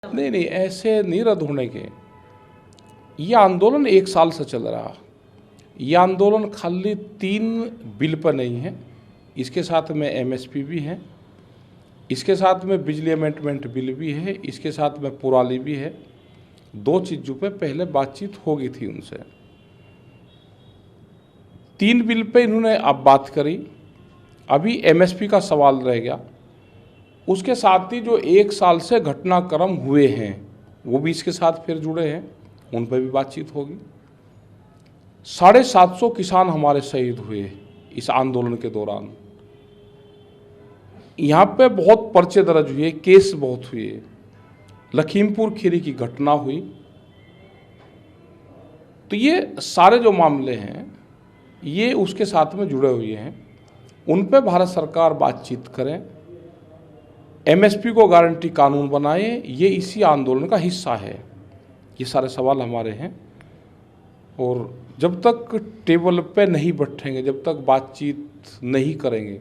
नहीं नहीं, ऐसे नहीं रद्द होने के। ये आंदोलन 1 साल से चल रहा। ये आंदोलन खाली 3 बिल पर नहीं है, इसके साथ में एमएसपी भी है, इसके साथ में बिजली अमेंडमेंट बिल भी है, इसके साथ में पुराली भी है। 2 चीज़ों पे पहले बातचीत हो गई थी उनसे। 3 बिल पे इन्होंने अब बात करी। अभी एमएसपी का सवाल रह गया। उसके साथ ही जो 1 साल से घटनाक्रम हुए हैं वो भी इसके साथ फिर जुड़े हैं, उन पर भी बातचीत होगी। 750 किसान हमारे शहीद हुए इस आंदोलन के दौरान। यहाँ पे बहुत पर्चे दर्ज हुए, केस बहुत हुए। लखीमपुर खीरी की घटना हुई। तो ये सारे जो मामले हैं ये उसके साथ में जुड़े हुए हैं। उन पे भारत सरकार बातचीत करें, एमएसपी को गारंटी कानून बनाए, ये इसी आंदोलन का हिस्सा है। ये सारे सवाल हमारे हैं और जब तक टेबल पे नहीं बैठेंगे, जब तक बातचीत नहीं करेंगे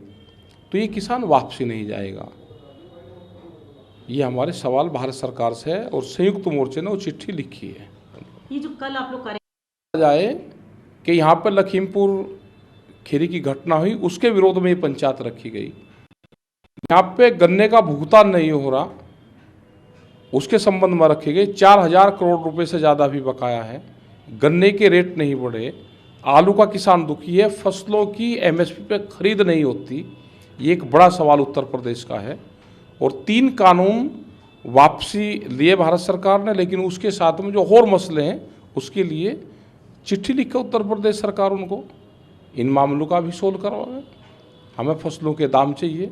तो ये किसान वापसी नहीं जाएगा। ये हमारे सवाल भारत सरकार से है और संयुक्त मोर्चे ने वो चिट्ठी लिखी है। ये जो कल आप लोग जाए कि यहाँ पर लखीमपुर खीरी की घटना हुई, उसके विरोध में ये पंचायत रखी गई। यहाँ पे गन्ने का भुगतान नहीं हो रहा, उसके संबंध में रखी गई। 4000 करोड़ रुपए से ज़्यादा भी बकाया है। गन्ने के रेट नहीं बढ़े, आलू का किसान दुखी है, फसलों की एमएसपी पे खरीद नहीं होती। ये एक बड़ा सवाल उत्तर प्रदेश का है। और 3 कानून वापसी लिए भारत सरकार ने, लेकिन उसके साथ में जो और मसले हैं उसके लिए चिट्ठी लिखे उत्तर प्रदेश सरकार उनको, इन मामलों का भी सोल्व करवाए। हमें फसलों के दाम चाहिए,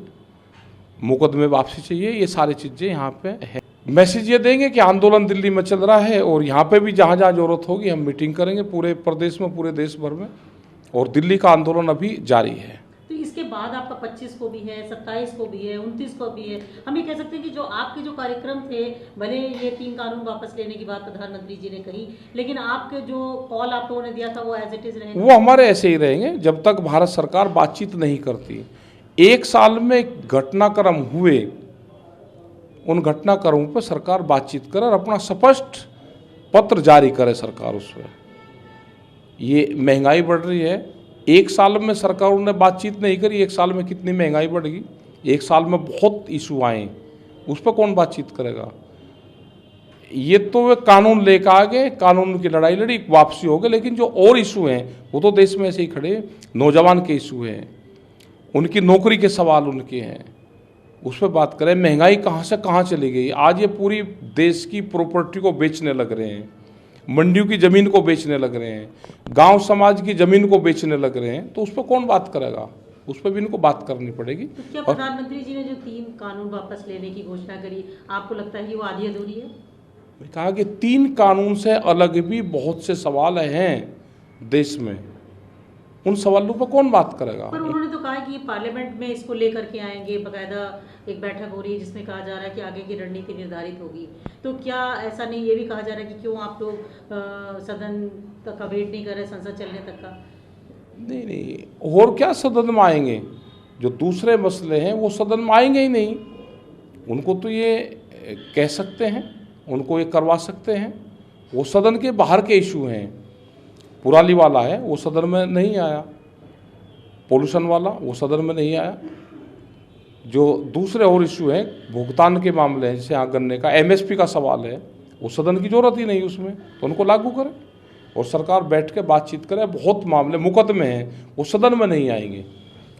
मुकदमे वापसी चाहिए, ये सारी चीज़ें यहाँ पे है। मैसेज ये देंगे कि आंदोलन दिल्ली में चल रहा है और यहाँ पे भी जहाँ जहाँ जरूरत होगी हम मीटिंग करेंगे पूरे प्रदेश में, पूरे देश भर में। और दिल्ली का आंदोलन अभी जारी है। तो इसके बाद आपका 25 को भी है, 27 को भी है, 29 को भी है। हम ये कह सकते हैं कि जो आपके जो कार्यक्रम थे, भले ये 3 कानून वापस लेने की बात प्रधानमंत्री जी ने कही, लेकिन आपके जो कॉल आप लोगों ने दिया था वो एज इट इज रहेंगे। वो हमारे ऐसे ही रहेंगे जब तक भारत सरकार बातचीत नहीं करती। 1 साल में घटनाक्रम हुए, उन घटनाक्रमों पर सरकार बातचीत करे और अपना स्पष्ट पत्र जारी करे सरकार उस पर। ये महंगाई बढ़ रही है, 1 साल में सरकारों ने बातचीत नहीं करी। 1 साल में कितनी महंगाई बढ़ गई, 1 साल में बहुत इशू आए, उस पर कौन बातचीत करेगा। ये तो वे कानून लेकर आ गए, कानून की लड़ाई लड़ी, वापसी हो गई। लेकिन जो और इशू हैं वो तो देश में ऐसे ही खड़े। नौजवान के इशू हैं, उनकी नौकरी के सवाल उनके हैं, उस पर बात करें। महंगाई कहाँ से कहाँ चली गई। आज ये पूरी देश की प्रॉपर्टी को बेचने लग रहे हैं, मंडियों की ज़मीन को बेचने लग रहे हैं, गांव समाज की ज़मीन को बेचने लग रहे हैं। तो उस पर कौन बात करेगा, उस पर भी इनको बात करनी पड़ेगी। तो क्या प्रधानमंत्री जी ने जो 3 कानून वापस लेने की घोषणा करी, आपको लगता है कि वो आधी अधूरी है? मैं कहा कि 3 कानून से अलग भी बहुत से सवाल हैं देश में, उन सवालों पर कौन बात करेगा। पर उन्होंने तो कहा कि पार्लियामेंट में इसको लेकर के आएंगे, बाकायदा एक बैठक हो रही है जिसमें कहा जा रहा है कि आगे की रणनीति निर्धारित होगी। तो क्या ऐसा नहीं, ये भी कहा जा रहा है कि क्यों आप लोग सदन तक का वेट नहीं कर रहे, संसद चलने तक का? नहीं नहीं, और क्या सदन में आएंगे। जो दूसरे मसले हैं वो सदन में आएंगे ही नहीं। उनको तो ये कह सकते हैं, उनको ये करवा सकते हैं। वो सदन के बाहर के इशू हैं। पुराली वाला है वो सदन में नहीं आया, पोल्यूशन वाला वो सदन में नहीं आया। जो दूसरे और इशू हैं, भुगतान के मामले हैं, जैसे यहाँ गन्ने का एमएसपी का सवाल है, वो सदन की जरूरत ही नहीं उसमें, तो उनको लागू करें और सरकार बैठ के बातचीत करे। बहुत मामले मुकदमे हैं वो सदन में नहीं आएंगे।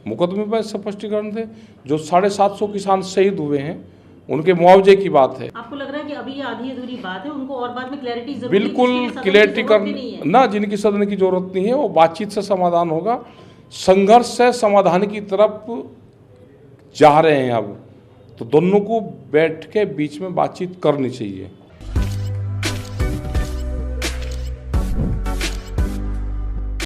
मुकदमे पर स्पष्टीकरण थे। जो 750 किसान शहीद हुए हैं उनके मुआवजे की बात है। आपको लग रहा है कि अभी ये आधी अधूरी बात है, उनको और बाद में क्लैरिटी जरूरी है? बिल्कुल क्लैरिटी करना, जिनकी सदन की जरूरत नहीं है वो बातचीत से समाधान होगा। संघर्ष से समाधान की तरफ जा रहे हैं अब, तो दोनों को बैठ के बीच में बातचीत करनी चाहिए।